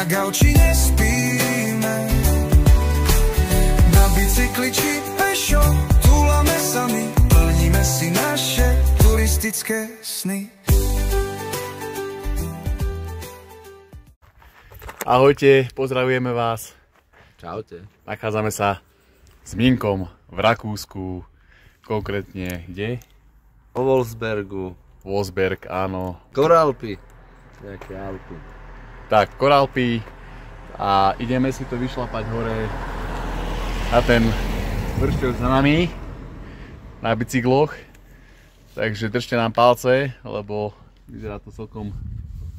Na gauči nespíme, na bicykli či pešo, túlame sami, plníme si naše turistické sny. Ahojte, pozdravujeme vás. Čaute. Nachádzame sa s Minkom v Rakúsku, konkrétne kde? Po Wolfsbergu. Wolfsberg, áno. Koralpy. Nejaké Alpy. Tak, Koralpy a ideme si to vyšlapať hore na ten vršťok za nami, na bicykloch. Takže držte nám palce, lebo vyzerá to celkom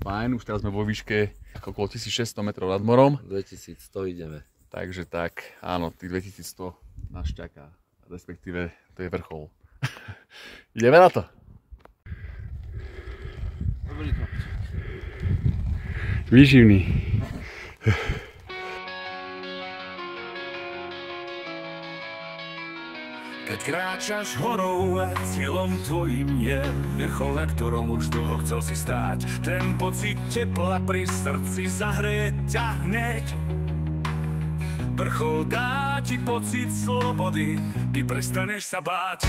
fajn. Už teraz sme vo výške okolo 1600 metrov nad morom. 2100 ideme. Takže tak, áno, tých 2100 nás čaká, respektíve to je vrchol. Ideme na to! Dobrý chlapci. Výživný. Keď kráčaš horou, cieľom tvojim je vrchol, na ktorom už dlho chcel si stáť. Ten pocit tepla pri srdci zahreje ťa hneď. Vrchol dá ti pocit slobody, ty prestaneš sa báť.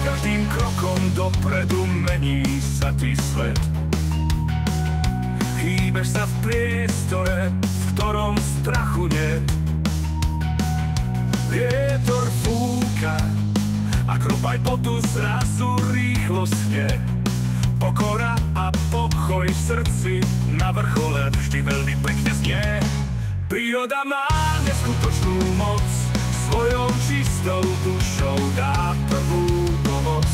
Každým krokom dopredu mení sa ty svet. Hýbeš sa v priestore, v ktorom strachu nie. Vietor fúka a kropaj potu zrazu rýchlostne. Pokora a pokoj v srdci na vrchole vždy veľmi pekne znie. Príroda má neskutočnú moc, svojou čistou dušou dá prvú pomoc.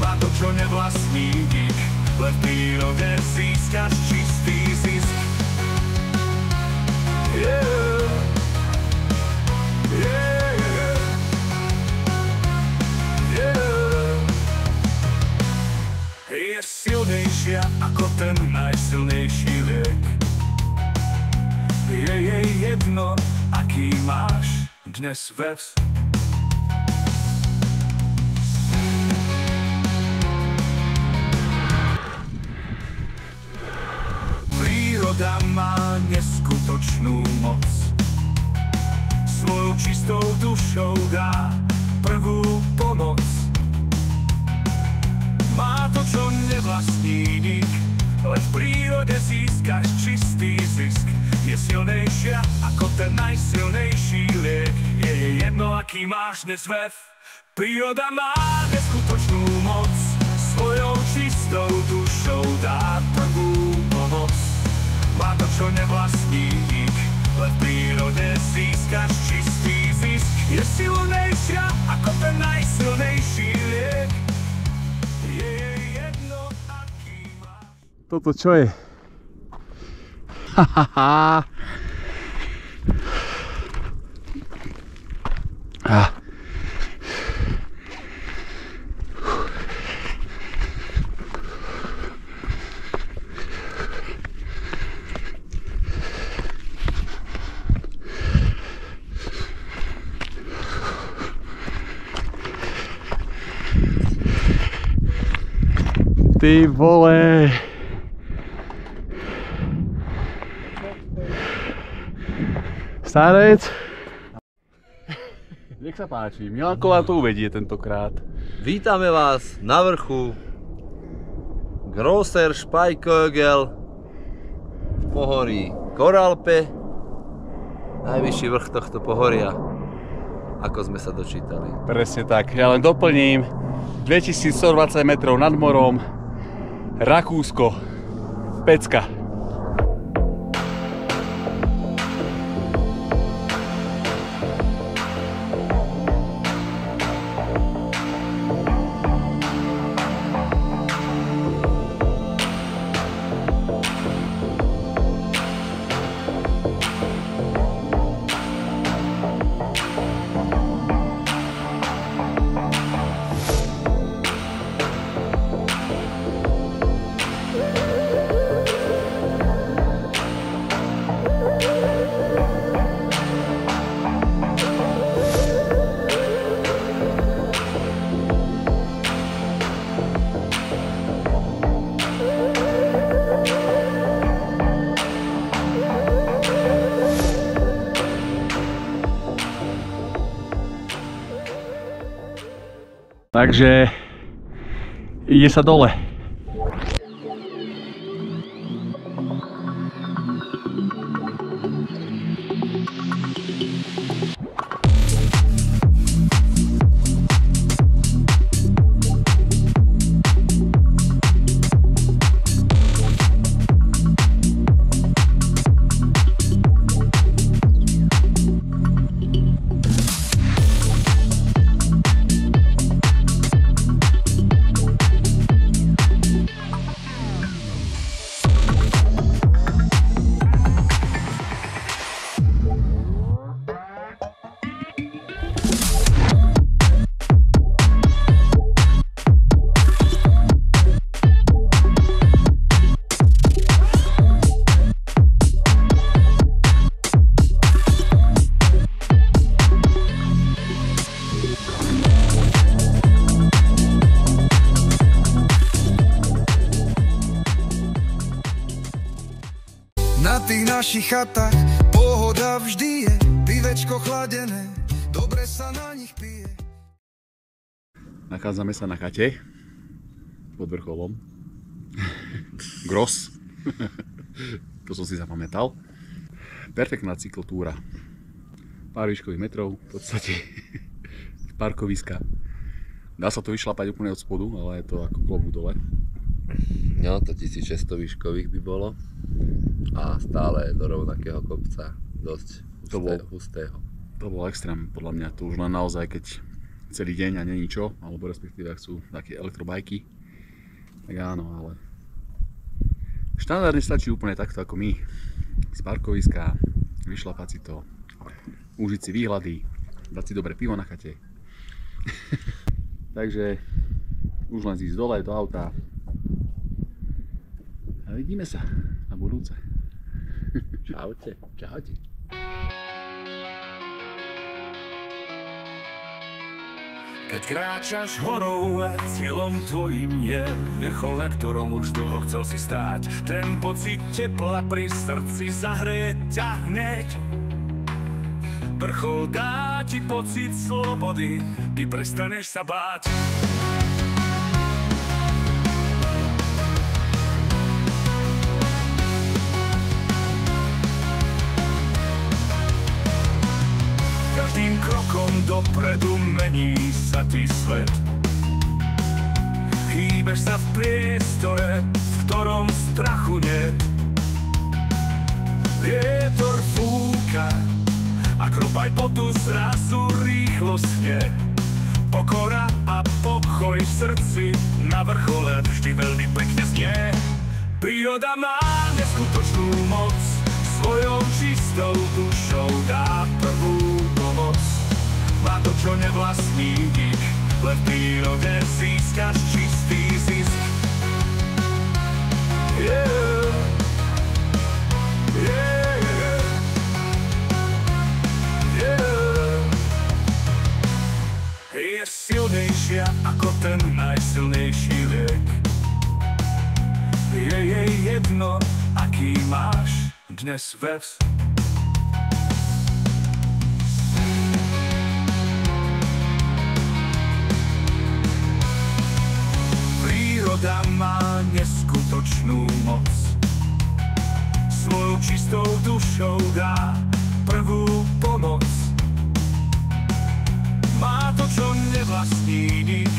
Má to, čo nevlastní nik, len v prírode získaš čistý zisk. Yeah. Yeah. Yeah. Je silnejšia ako ten najsilnejší liek. Je jej jedno, aký máš dnes ves. Príroda má neskutočnú moc, svojou čistou dušou dá prvú pomoc. Má to, čo nevlastní nik, len v prírode získaš čistý zisk. Je silnejšia ako ten najsilnejší liek. Je jej jedno, aký máš dnes vev. Príroda má neskutočnú moc, svojou čistou dušou dá prvú pomoc. Má to, čo nevlastní nik, len v prírode získaš čistý zisk. Je silnejšia ako ten najsilnejší liek. Je jej jedno, aký máš. Toto čo je? Hahaha. Ty vole. Starec. Nech sa páči, Milanko vám to uvedie tentokrát. Vítame vás na vrchu Grosser Spaikögel v pohorí Koralpe. Najvyšší vrch tohto pohoria, ako sme sa dočítali. Presne tak, ja len doplním. 2120 metrov nad morom, Rakúsko, pecka. Takže ide sa dole. Na tých našich chatách pohoda vždy je, pivečko chladené, dobre sa na nich pije. Nachádzame sa na chate pod vrcholom. Gross. To som si zapamätal. Perfektná cyklotúra. Pár výškových metrov v podstate. Parkoviska. Dá sa to vyšlapať úplne od spodu, ale je to ako klobúk dole. No, to 1600 výškových by bolo. A stále do rovnakého kopca, dosť hustého. To bol extrém, podľa mňa. To už len naozaj, keď celý deň a není čo, alebo respektíve ak sú také elektrobajky, tak áno, ale štandardne stačí úplne takto ako my. Z parkoviska, vyšlapať si to, užiť si výhľady, dať si dobré pivo na chate. Takže už len zísť dole do auta a vidíme sa na budúce. Čaute. Čaute. Keď kráčaš horou a cieľom tvojim je vrchol, na ktorom už dlho chcel si stáť. Ten pocit tepla pri srdci zahreje ťa hneď. Vrchol dá ti pocit slobody, ty prestaneš sa báť. Každým krokom dopredu mení sa ty svet. Hýbeš sa v priestore, v ktorom strachu nie. Vietor fúka a kropaj potu zrazu rýchlostne. Pokora a pokoj v srdci na vrchole vždy veľmi pekne znie. Príroda má neskutočnú moc, svojou čistou dušou dá prvú pomoc. Má to, čo nevlastní nik, len v prírode získaš čistý zisk. Yeah. Yeah. Yeah. Je silnejšia ako ten najsilnejší liek. Je jej jedno, aký máš dnes ves. Príroda má neskutočnú moc, svojou čistou dušou dá prvú pomoc. Má to, čo nevlastní nik,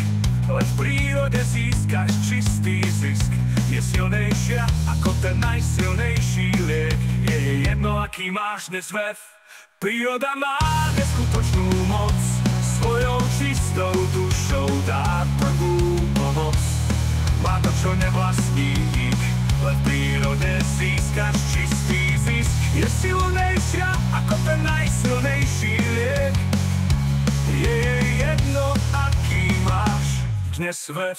len v prírode získaš čistý zisk. Je silnejšia ako ten najsilnejší liek. Je jej jedno, aký máš dnes vev. Príroda má neskutočnú moc, svojou čistou dušou dá prvú pomoc. Má to, čo nevlastní nik, len v prírode získaš čistý zisk. Je silnejšia ako ten najsilnejší liek. Je jej jedno, aký máš dnes vev.